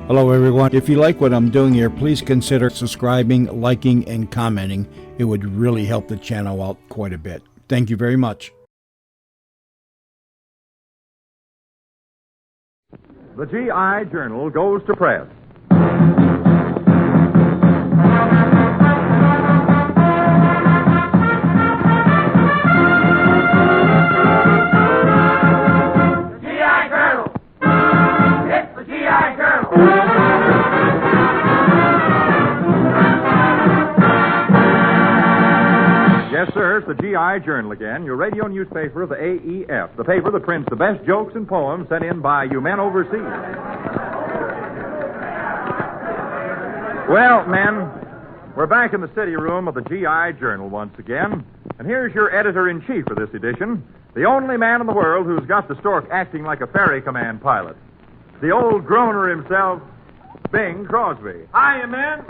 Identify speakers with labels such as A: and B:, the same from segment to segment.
A: Hello, everyone. If you like what I'm doing here, please consider subscribing, liking, and commenting. It would really help the channel out quite a bit. Thank you very much.
B: The GI Journal goes to press. Yes, sir, it's the GI Journal again, your radio newspaper of the AEF, the paper that prints the best jokes and poems sent in by you men overseas. Well, men, we're back in the city room of the GI Journal once again, and here's your editor-in-chief for this edition, the only man in the world who's got the stork acting like a ferry command pilot, the old groaner himself, Bing Crosby.
C: Hiya, men.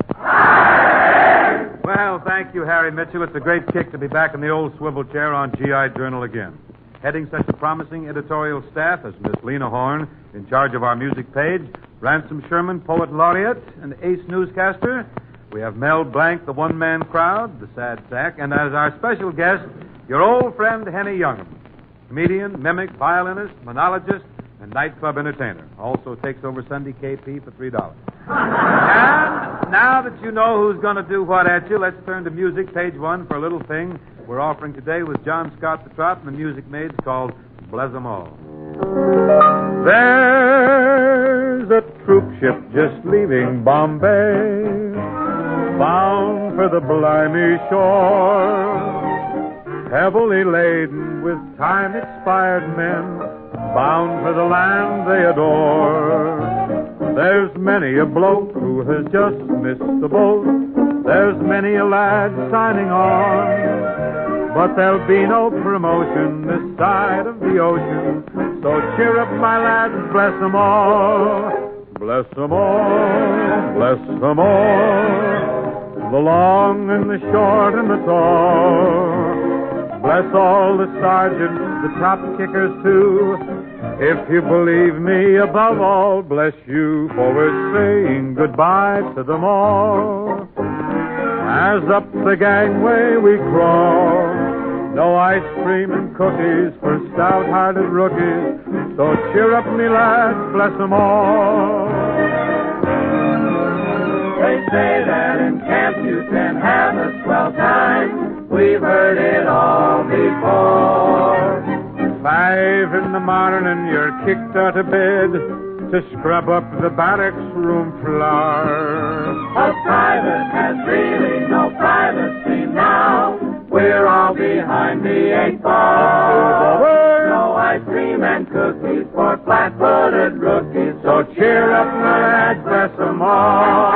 C: Well, thank you, Harry Mitchell. It's a great kick to be back in the old swivel chair on GI Journal again. Heading such a promising editorial staff as Miss Lena Horne, in charge of our music page, Ransom Sherman, poet laureate and ace newscaster. We have Mel Blanc, the one-man crowd, the sad sack, and as our special guest, your old friend Henny Young'em, comedian, mimic, violinist, monologist, and nightclub entertainer. Also takes over Sunday KP for $3. And now that you know who's going to do what at you, let's turn to music, page 1, for a little thing we're offering today with John Scott the Trot and the Music Maids called Bless 'Em All.
D: There's a troop ship just leaving Bombay, bound for the Blimey shore, heavily laden with time-expired men, bound for the land they adore. There's many a bloke who has just missed the boat. There's many a lad signing on. But there'll be no promotion this side of the ocean. So cheer up, my lads, bless 'em all. Bless 'em all, bless 'em all. The long and the short and the tall. Bless all the sergeants, the top kickers too. If you believe me, above all, bless you, for we're saying goodbye to them all. As up the gangway we crawl, no ice cream and cookies for stout-hearted rookies. So cheer up, me lads, bless 'em all.
E: They say that in camp you can have a swell time. We've heard it all before.
D: 5 in the morning, you're kicked out of bed to scrub up the barracks room floor.
E: A private has really no privacy now. We're all behind the 8 ball. No ice cream and cookies for flat-footed rookies. So cheer up, my lads, bless 'em all.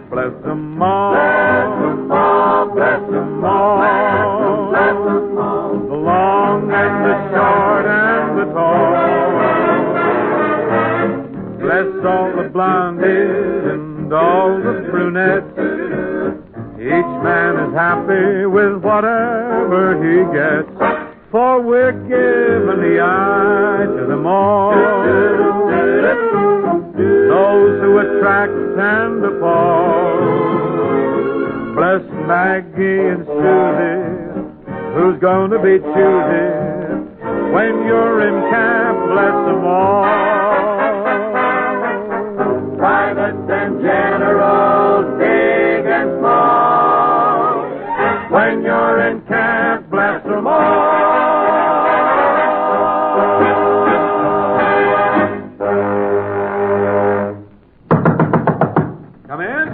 D: Bless 'em all.
E: Bless 'em all, bless 'em all. Bless 'em all.
D: The long and the short and the tall. Bless all the blondies and all the brunettes. Each man is happy with whatever he gets. For we're giving the eye to them all. Those who attract and appall. Bless Maggie and Susie, who's going to be choosy when you're in camp, bless them all.
E: Privates and generals, big and small. When you're in camp, bless them all.
C: Come in.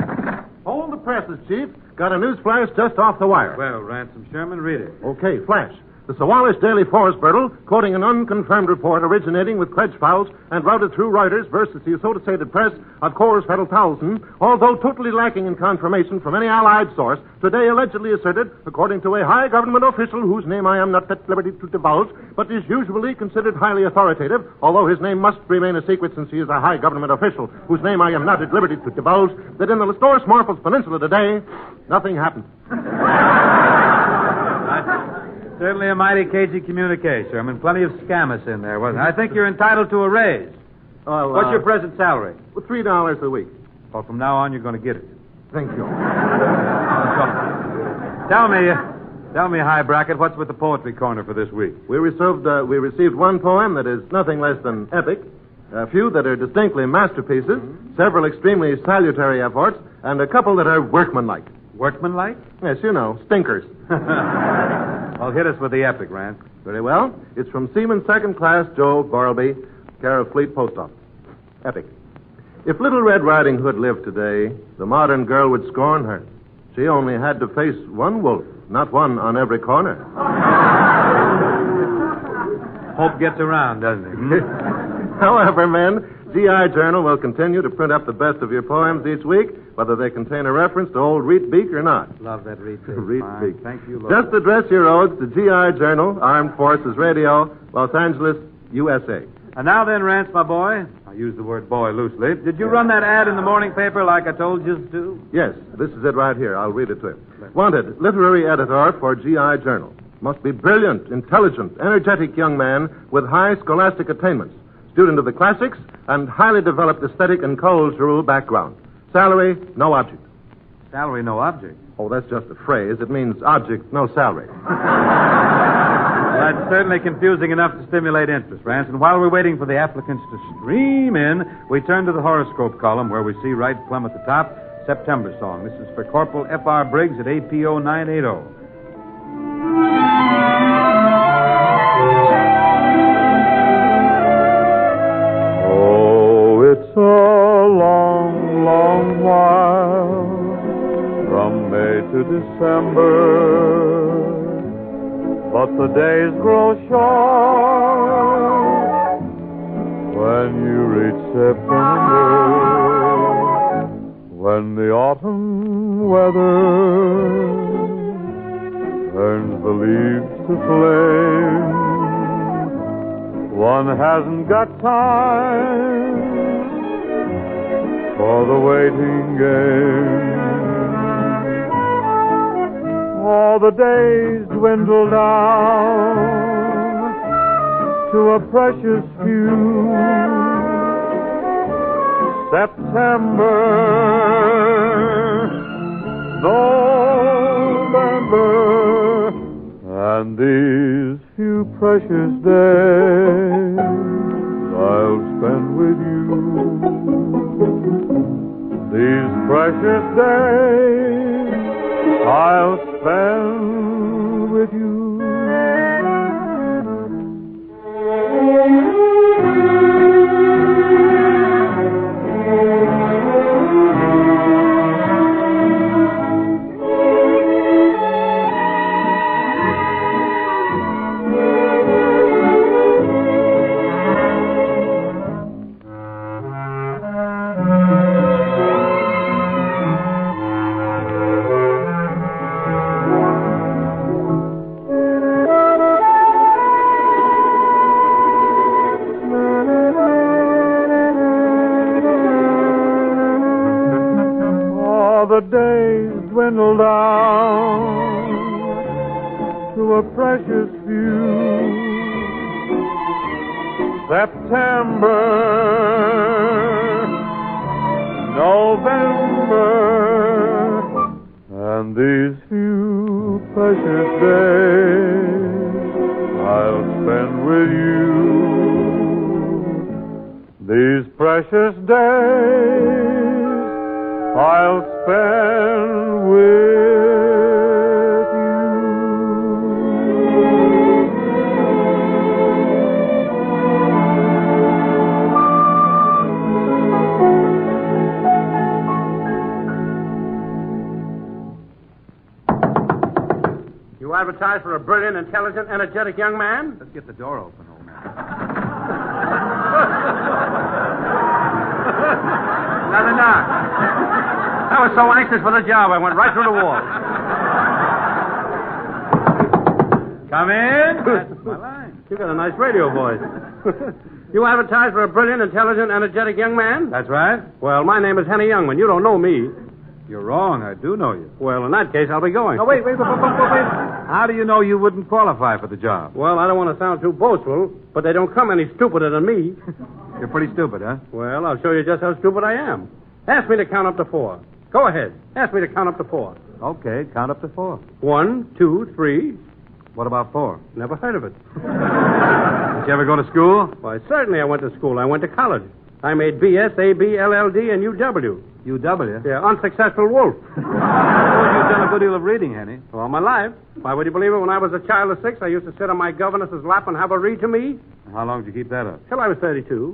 F: Hold the presses, Chief. Got a news flash just off the wire.
C: Well, Ransom Sherman, read it.
F: Okay, flash. The Sawallish Daily Forest Burtle, quoting an unconfirmed report originating with Kretschfouls and routed through Reuters versus the Associated Press of Coors Federal Townsend, although totally lacking in confirmation from any allied source, today allegedly asserted, according to a high government official whose name I am not at liberty to divulge, but is usually considered highly authoritative, although his name must remain a secret since he is a high government official whose name I am not at liberty to divulge, that in the Lostoris Marples Peninsula today, nothing happened.
C: Certainly a mighty cagey communique, Sherman. Plenty of scamus in there, wasn't it? I think you're entitled to a raise.
F: Well,
C: What's your present salary?
F: $3 a week.
C: Well, from now on, you're going to get it.
F: Thank you.
C: Tell me, High Bracket, what's with the poetry corner for this week?
F: We received one poem that is nothing less than epic, a few that are distinctly masterpieces, several extremely salutary efforts, and a couple that are workmanlike.
C: Workmanlike?
F: Yes, you know, stinkers.
C: Well, hit us with the epic, Rance.
F: Very well. It's from Seaman Second Class Joe Borrowby, care of Fleet Post Office. Epic. If Little Red Riding Hood lived today, the modern girl would scorn her. She only had to face one wolf, not one on every corner.
C: Hope gets around, doesn't it?
F: However, men, GI Journal will continue to print up the best of your poems each week, whether they contain a reference to old Reet Beak or not.
C: Love that Reet Beak.
F: Reet Beak.
C: Thank you, Lord.
F: Just address your odes to GI Journal, Armed Forces Radio, Los Angeles, USA.
C: And now then, Rance, my boy, I use the word boy loosely. Did you run that ad in the morning paper like I told you to?
F: Yes, this is it right here. I'll read it to you. Wanted, literary editor for GI Journal. Must be brilliant, intelligent, energetic young man with high scholastic attainments. Student of the classics and highly developed aesthetic and Coles rule background. Salary, no object.
C: Salary, no object.
F: Oh, that's just a phrase. It means object, no salary.
C: That's certainly confusing enough to stimulate interest, Rance. And while we're waiting for the applicants to stream in, we turn to the horoscope column where we see right plumb at the top, September song. This is for Corporal F.R. Briggs at APO 980.
D: Oh, it's a long, long while from May to December. But the days grow short when you reach September, when the autumn weather turns the leaves to flame. One hasn't got time for the waiting game. All the days dwindle down to a precious few. September, November, and these few precious days I'll spend with you. These precious days I'll spend with you. The days dwindle down to a precious few. September, November, and these few precious days I'll spend with you. These precious days I'll spend with you.
F: You advertise for a brilliant, intelligent, energetic young man?
C: Let's get the door open, old man.
F: Another knock. I was so anxious for the job, I went right through the wall.
C: Come in. That's my line.
F: You got a nice radio voice. You advertise for a brilliant, intelligent, energetic young man?
C: That's right.
F: Well, my name is Henny Youngman. You don't know me.
C: You're wrong. I do know you.
F: Well, in that case, I'll be going.
C: Oh, wait. How do you know you wouldn't qualify for the job?
F: Well, I don't want to sound too boastful, but they don't come any stupider than me.
C: You're pretty stupid, huh?
G: Well, I'll show you just how stupid I am. Ask me to count up to 4. Go ahead. Ask me to count up to 4.
C: Okay, count up to 4.
G: 1, 2, 3.
C: What about 4?
G: Never heard of it.
C: Did you ever go to school?
G: Why, certainly I went to school. I went to college. I made BS, AB, LLD, and UW.
C: UW?
G: Yeah, unsuccessful wolf.
C: You've done a good deal of reading, Henny.
G: All my life. Why, would you believe it? When I was a child of 6, I used to sit on my governess's lap and have her read to me.
C: How long did you keep that up?
G: Till I was 32.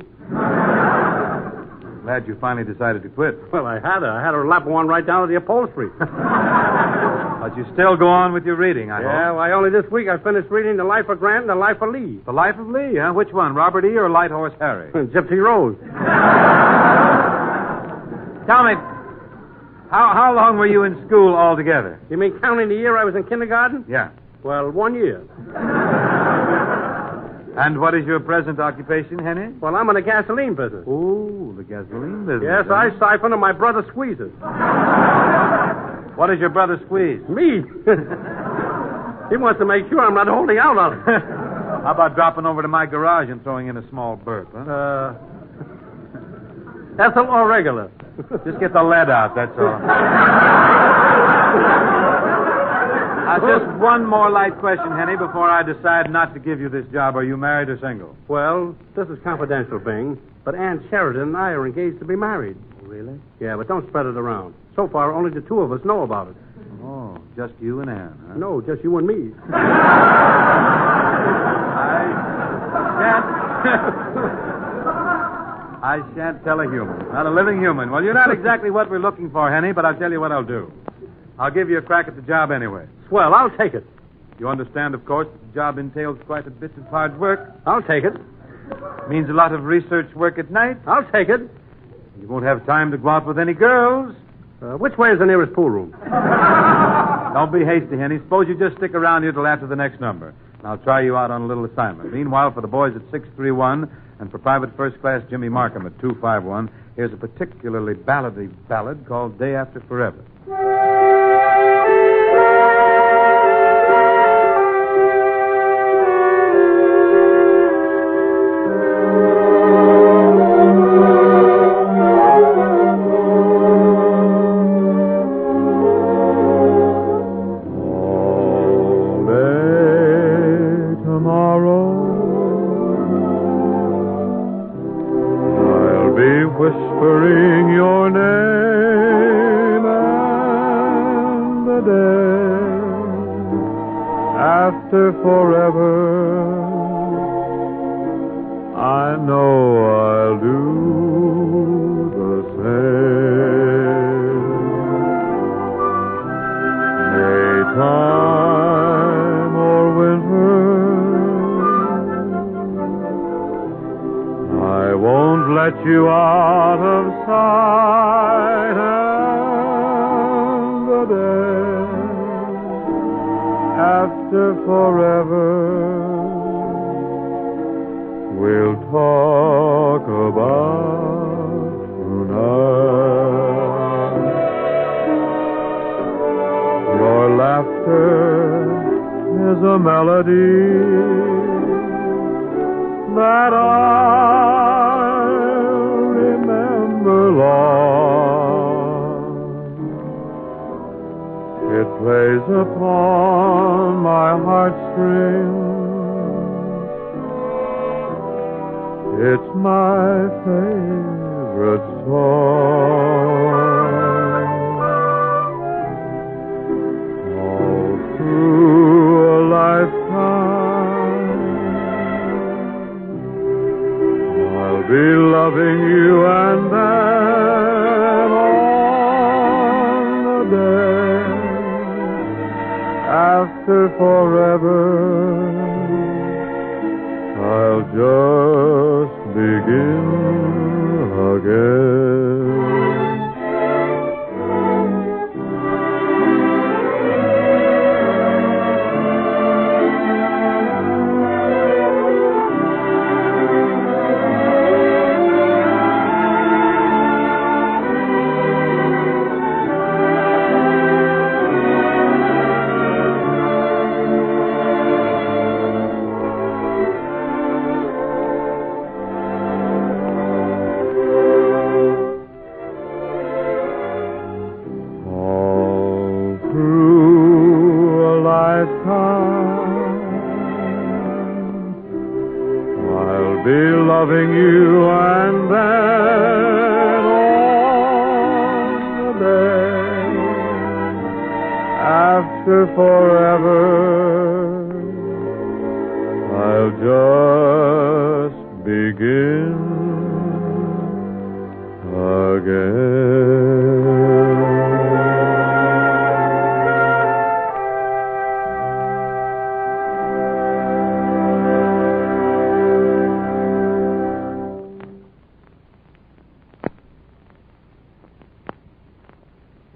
C: Glad you finally decided to quit.
G: Well, I had her. I had her lap one right down to the upholstery.
C: But you still go on with your reading, I
G: Yeah,
C: hope.
G: why, only this week I finished reading The Life of Grant and The Life of Lee.
C: The Life of Lee, huh? Which one, Robert E. or Light Horse Harry?
G: Gypsy Rose.
C: Tell me, how long were you in school altogether?
G: You mean counting the year I was in kindergarten?
C: Yeah.
G: Well, 1 year.
C: And what is your present occupation, Henny?
G: Well, I'm in the gasoline business.
C: Ooh, the gasoline business.
G: Yes,
C: huh?
G: I siphon and my brother squeezes.
C: What does your brother squeeze?
G: Me? He wants to make sure I'm not holding out on him.
C: How about dropping over to my garage and throwing in a small burp, huh?
G: Ethyl or regular?
C: Just get the lead out, that's all. Just one more light question, Henny, before I decide not to give you this job. Are you married or single?
G: Well, this is confidential, Bing, but Ann Sheridan and I are engaged to be married.
C: Really?
G: Yeah, but don't spread it around. So far, only the two of us know about it.
C: Oh, just you and Ann, huh?
G: No, just you and me.
C: I shan't tell a human. Not a living human. Well, you're not exactly what we're looking for, Henny, but I'll tell you what I'll do. I'll give you a crack at the job anyway.
G: Swell, I'll take it.
C: You understand, of course, that the job entails quite a bit of hard work.
G: I'll take it.
C: Means a lot of research work at night.
G: I'll take it.
C: You won't have time to go out with any girls.
G: Which way is the nearest pool room?
C: Don't be hasty, Henny. Suppose you just stick around here till after the next number. And I'll try you out on a little assignment. Meanwhile, for the boys at 631 and for Private First Class Jimmy Markham at 251, here's a particularly ballady ballad called Day After Forever.
D: Whispering your name and the day after forever, I know I'll do the same. Maytime or winter, I won't let you out of sight, and the day after forever, we'll talk about tonight. Your laughter is a melody that I'll remember long. It plays upon my heartstrings. It's my favorite song. All through a lifetime, I'll be loving you and then on the day after forever, I'll just begin again. after forever, I'll just begin again.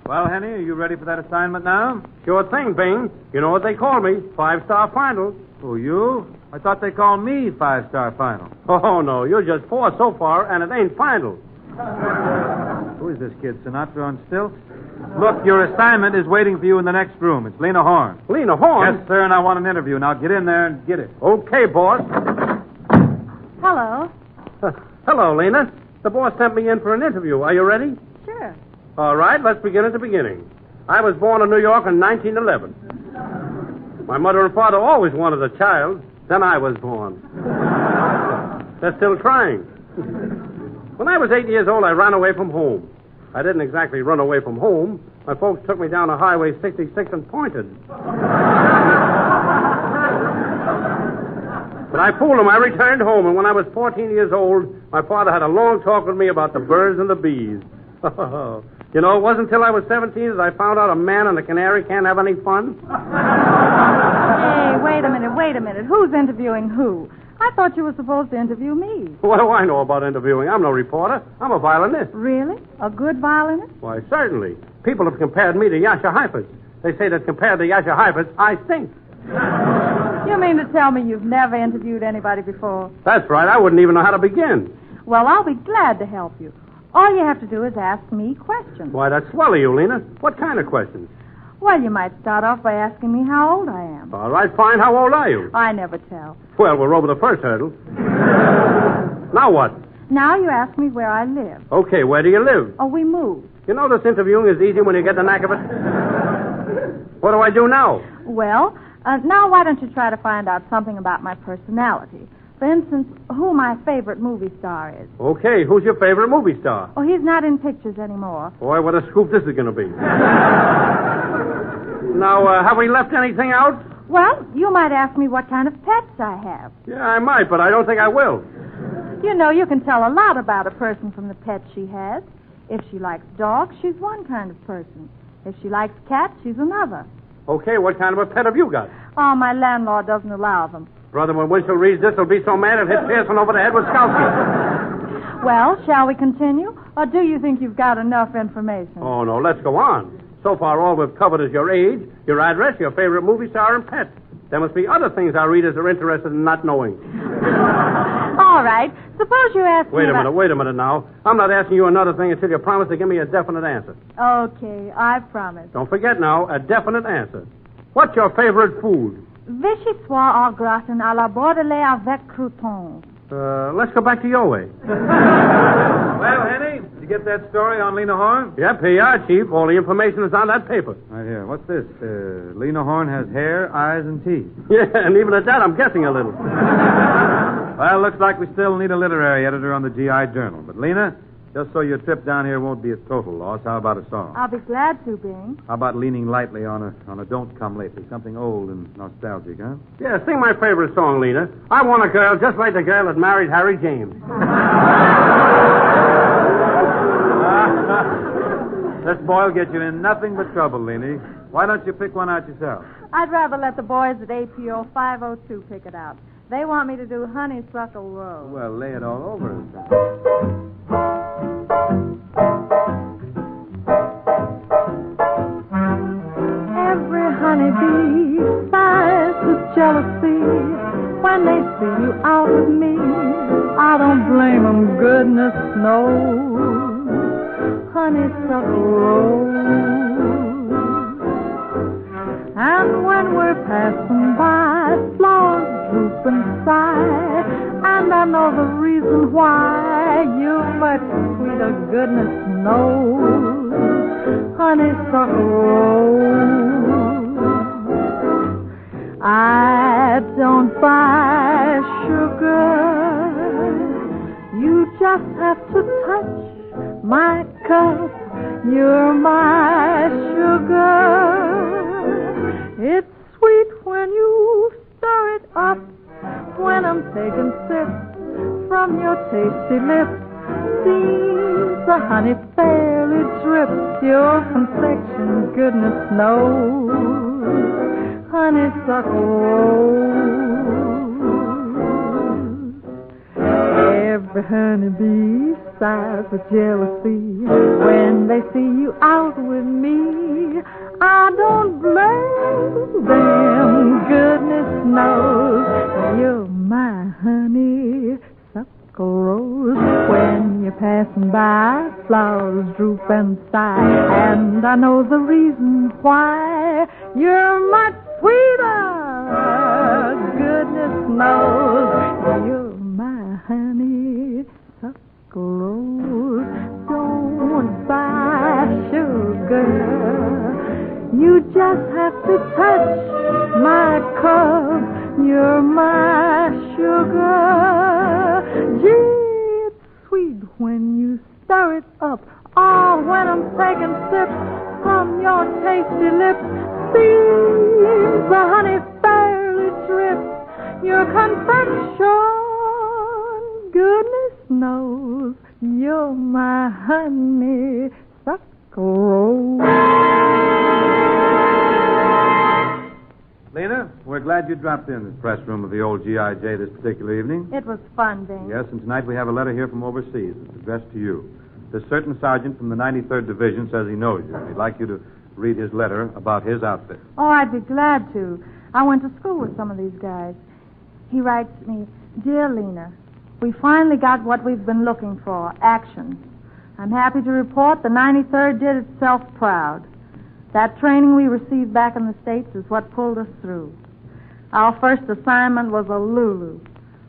C: Well, Henny, are you ready for that assignment now?
G: Sure thing, Bing. You know what they call me, 5-star final.
C: Who, you? I thought they called me 5-star final.
G: Oh, no, you're just 4 so far, and it ain't final.
C: Who is this kid, Sinatra on stilts? Look, your assignment is waiting for you in the next room. It's Lena Horne.
G: Lena Horne?
C: Yes, sir, and I want an interview. Now get in there and get it.
G: Okay, boss.
H: Hello.
G: Hello, Lena. The boss sent me in for an interview. Are you ready?
H: Sure.
G: All right, let's begin at the beginning. I was born in New York in 1911. My mother and father always wanted a child. Then I was born. They're still trying. When I was 8 years old, I ran away from home. I didn't exactly run away from home. My folks took me down to Highway 66 and pointed. But I fooled them. I returned home, and when I was 14 years old, my father had a long talk with me about the birds and the bees. You know, it wasn't until I was 17 that I found out a man and a canary can't have any fun.
H: Hey, wait a minute. Who's interviewing who? I thought you were supposed to interview me.
G: What do I know about interviewing? I'm no reporter. I'm a violinist.
H: Really? A good violinist?
G: Why, certainly. People have compared me to Yasha Heifetz. They say that compared to Yasha Heifetz, I stink.
H: You mean to tell me you've never interviewed anybody before?
G: That's right. I wouldn't even know how to begin.
H: Well, I'll be glad to help you. All you have to do is ask me questions.
G: Why, that's swell of you, Lena. What kind of questions?
H: Well, you might start off by asking me how old I am.
G: All right, fine. How old are you?
H: I never tell.
G: Well, we're over the first hurdle. Now what?
H: Now you ask me where I live.
G: Okay, where do you live?
H: Oh, we moved.
G: You know this interviewing is easy when you get the knack of it. What do I do now?
H: Well, now why don't you try to find out something about my personality? For instance, who my favorite movie star is.
G: Okay, who's your favorite movie star?
H: Oh, he's not in pictures anymore.
G: Boy, what a scoop this is going to be. Now, have we left anything out?
H: Well, you might ask me what kind of pets I have.
G: Yeah, I might, but I don't think I will.
H: You know, you can tell a lot about a person from the pets she has. If she likes dogs, she's one kind of person. If she likes cats, she's another.
G: Okay, what kind of a pet have you got?
H: Oh, my landlord doesn't allow them.
G: Brother, when Winchell reads this, he'll be so mad he'll hit Pearson over the head with Skalski.
H: Well, shall we continue? Or do you think you've got enough information?
G: Oh, no, let's go on. So far, all we've covered is your age, your address, your favorite movie star, and pet. There must be other things our readers are interested in not knowing.
H: All right. Suppose you ask me
G: Wait a minute now. I'm not asking you another thing until you promise to give me a definite answer.
H: Okay, I promise.
G: Don't forget now, a definite answer. What's your favorite food?
H: Vichyssoise au gratin à la bordelais avec croutons.
G: Let's go back to your way.
C: Well, Henny, did you get that story on Lena Horne?
G: Yep, here you are, Chief. All the information is on that paper.
C: Right here. What's this? Lena Horne has hair, eyes, and teeth.
G: Yeah, and even at that, I'm guessing a little.
C: Well, looks like we still need a literary editor on the GI Journal. But, Lena, just so your trip down here won't be a total loss, how about a song?
H: I'll be glad to, Bing.
C: How about leaning lightly on a Don't Come Lately, something old and nostalgic, huh?
G: Yeah, sing my favorite song, Lena. I want a girl just like the girl that married Harry James.
C: This boy'll get you in nothing but trouble, Lena. Why don't you pick one out yourself?
H: I'd rather let the boys at APO 502 pick it out. They want me to do Honeysuckle Row.
C: Well, lay it all over us.
H: Every honeybee sighs with jealousy when they see you out with me. I don't blame them, goodness knows. Honeysuckle Row. And when we're passing by, flowers droop and sigh, and I know the reason why. You're much sweeter, goodness knows. Honeysuckle Row. I don't buy sugar. You just have to touch my cup. You're my sugar. taking sips from your tasty lips. Seems the honey fairly drips. Your confection, goodness knows, honeysuckle rose. Every honeybee sighs with jealousy when they see you out with me. I don't blame them, goodness knows, you're my honeysuckle rose. When you're passing by, flowers droop and sigh, and I know the reason why. You're much sweeter, goodness knows, you're my honeysuckle rose. Don't buy sugar, you just have to touch my cup. You're my sugar. Gee, it's sweet when you stir it up. Oh, when I'm taking sips from your tasty lips. Seems the honey fairly drips. Your confection, goodness knows, you're my honeysuckle rose.
C: Lena, we're glad you dropped in the press room of the old G.I.J. this particular evening.
I: It was fun, Dane.
C: Yes, and tonight we have a letter here from overseas. It's addressed to you. This certain sergeant from the 93rd Division says he knows you. He'd like you to read his letter about his outfit.
I: Oh, I'd be glad to. I went to school with some of these guys. He writes me, Dear Lena, we finally got what we've been looking for, action. I'm happy to report the 93rd did itself proud. That training we received back in the States is what pulled us through. Our first assignment was a Lulu.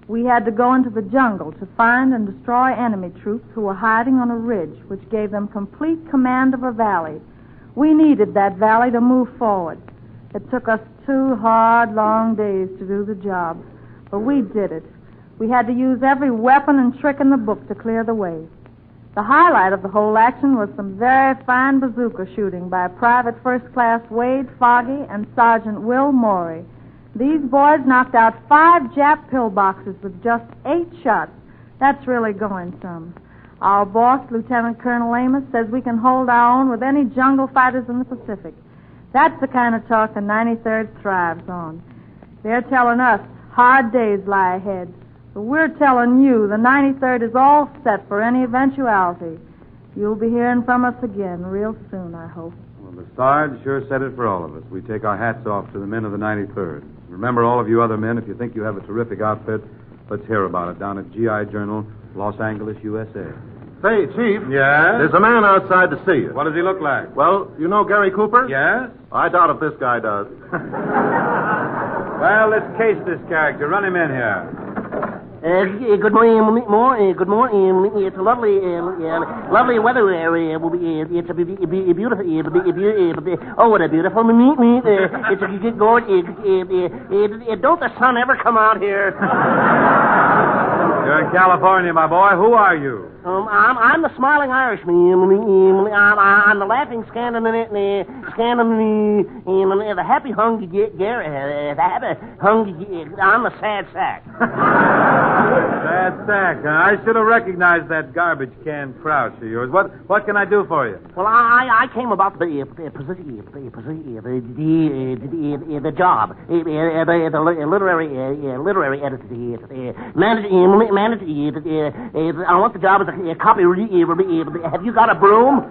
I: We had to go into the jungle to find and destroy enemy troops who were hiding on a ridge, which gave them complete command of a valley. We needed that valley to move forward. It took us 2 hard, long days to do the job, but we did it. We had to use every weapon and trick in the book to clear the way. The highlight of the whole action was some very fine bazooka shooting by Private First Class Wade Foggy and Sergeant Will Morey. These boys knocked out 5 Jap pillboxes with just 8 shots. That's really going some. Our boss, Lieutenant Colonel Amos, says we can hold our own with any jungle fighters in the Pacific. That's the kind of talk the 93rd thrives on. They're telling us hard days lie ahead. But we're telling you the 93rd is all set for any eventuality. You'll be hearing from us again real soon, I hope.
C: Well, the Sarge sure said it for all of us. We take our hats off to the men of the 93rd. Remember, all of you other men, if you think you have a terrific outfit, let's hear about it down at G.I. Journal, Los Angeles, USA.
F: Say, Chief.
C: Yes?
F: There's a man outside to see you.
C: What does he look like?
F: Well, you know Gary Cooper?
C: Yes?
F: I doubt if this guy does.
C: Well, let's case this character. Run him in here.
J: Good morning, good morning. It's a lovely weather. It's a beautiful. Oh, what a beautiful meet. It's a good gorgeous. Don't the sun ever come out here?
C: You're in California, my boy. Who are you?
J: I'm the smiling Irishman. I'm the laughing Scandinavian. The happy hungry Gary. I'm the sad sack.
C: Sad sack, huh? I should have recognized that garbage can crouch of yours. What can I do for you?
J: Well, I came about the job. The literary editor. Manager. I want the job as a copy. Have you got a broom?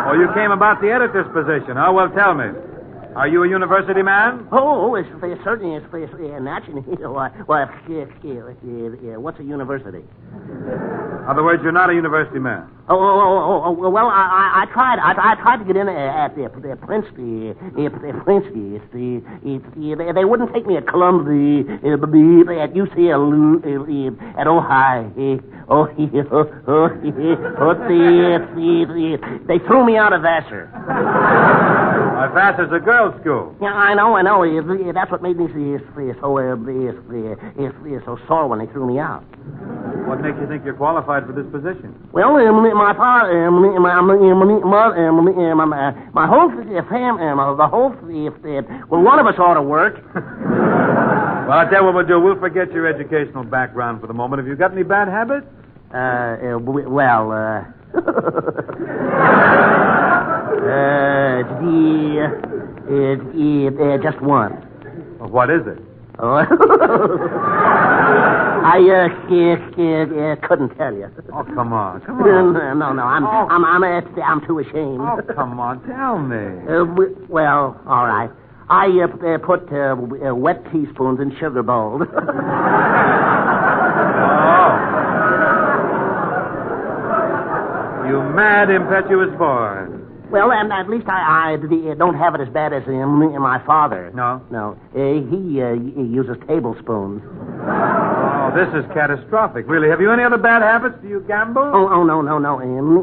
C: Oh, you came about the editor's position, huh? Well, tell me. Are you a university man?
J: Oh, it's certainly naturally. What's a university?
C: In other words, you're not a university man.
J: Well, I tried to get in at the Princeton. They wouldn't take me at Columbia, at UCLA, at Ohio. They threw me out of Vassar.
C: Vassar's a girls' school.
J: Yeah, I know. That's what made me so sore when they threw me out.
C: What makes you think you're qualified for this position?
J: Well, my whole family, one of us ought to work.
C: Well, I'll tell you what we'll do. We'll forget your educational background for the moment. Have you got any bad habits?
J: Just one.
C: Well, what is it?
J: I couldn't tell you.
C: Oh, come on.
J: No. I'm too ashamed.
C: Oh, come on. Tell me.
J: Well, all right. I put wet teaspoons in sugar bowls.
C: You mad, impetuous boy.
J: Well, and at least I don't have it as bad as my father.
C: No?
J: No. He uses tablespoons.
C: Oh, this is catastrophic, really. Have you any other bad habits? Do you gamble?
J: Oh, no.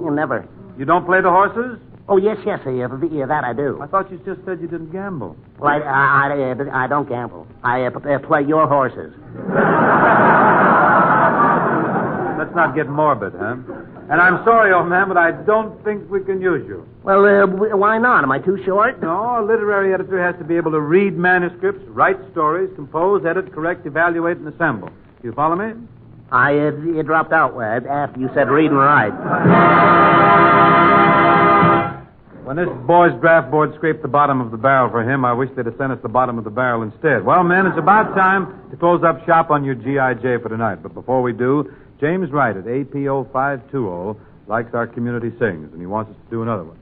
J: Never.
C: You don't play the horses?
J: Oh, yes, that I do.
C: I thought you just said you didn't gamble.
J: Well, I don't gamble. I play your horses.
C: Let's not get morbid, huh? And I'm sorry, old man, but I don't think we can use you.
J: Well, why not? Am I too short?
C: No, a literary editor has to be able to read manuscripts, write stories, compose, edit, correct, evaluate, and assemble. You follow me?
J: I dropped out after you said read and write.
C: When this boy's draft board scraped the bottom of the barrel for him, I wish they'd have sent us the bottom of the barrel instead. Well, men, it's about time to close up shop on your G.I.J. for tonight. But before we do, James Wright at APO 520 likes our community sings, and he wants us to do another one.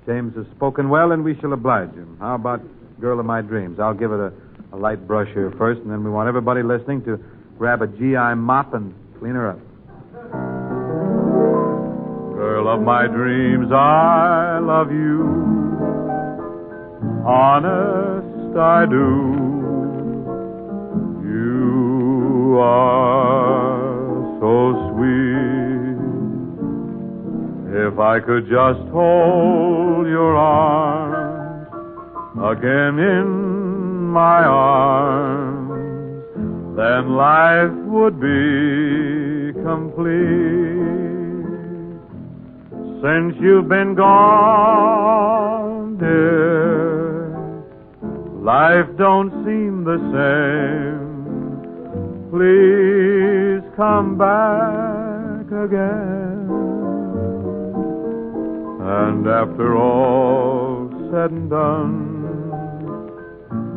C: James has spoken well, and we shall oblige him. How about Girl of My Dreams? I'll give it a light brush here first, and then we want everybody listening to grab a GI mop and clean her up.
D: Girl of my dreams, I love you. Honest, I do. You are so sweet. If I could just hold your arms again in my arms, then life would be complete. Since you've been gone, dear, life don't seem the same. Please come back again. And after all said and done,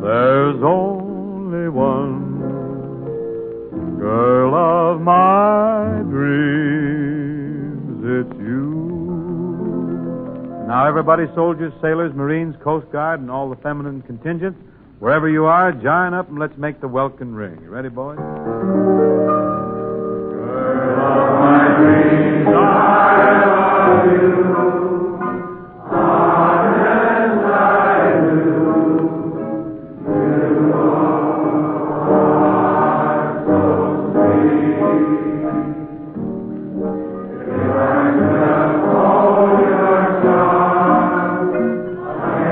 D: there's only one girl of my dreams. It's you.
C: Now, everybody, soldiers, sailors, Marines, Coast Guard, and all the feminine contingents, wherever you are, join up and let's make the welkin ring. You ready, boys?
D: Girl of my dreams, I love you. Honest, I do. You are so sweet.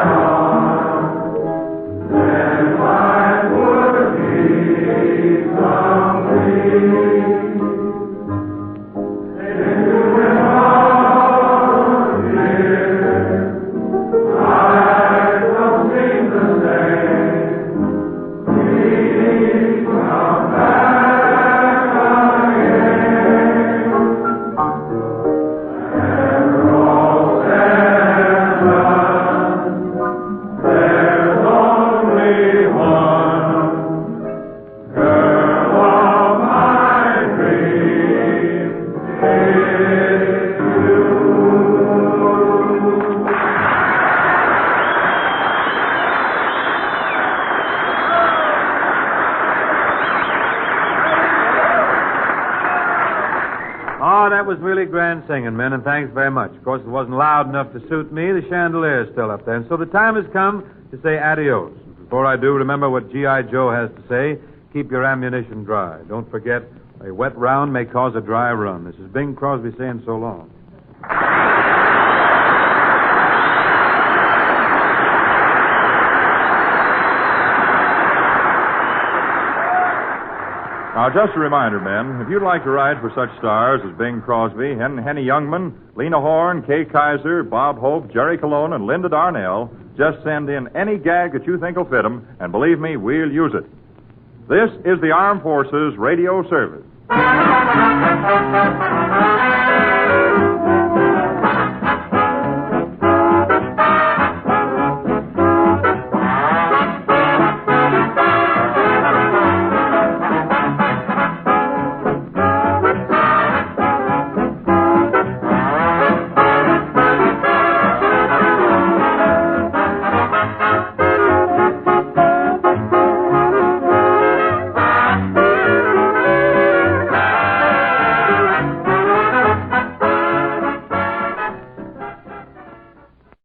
D: If I could hold your charm again in my arms, then life would be complete. If you were gone, dear, life don't seem the same. Please come back again. After all said and done, there's only one girl of my dreams. It's you.
C: Oh, that was really grand singing, men, and thanks very much. Of course, it wasn't loud enough to suit me. The chandelier is still up there. And so the time has come to say adios. Before I do, remember what G.I. Joe has to say. Keep your ammunition dry. Don't forget, a wet round may cause a dry run. This is Bing Crosby saying so long.
K: Now, just a reminder, men, if you'd like to write for such stars as Bing Crosby, Henny Youngman, Lena Horne, Kay Kaiser, Bob Hope, Jerry Colon, and Linda Darnell,
B: Just send in any gag that you think will fit them, and believe me, we'll use it. This is the Armed Forces Radio Service.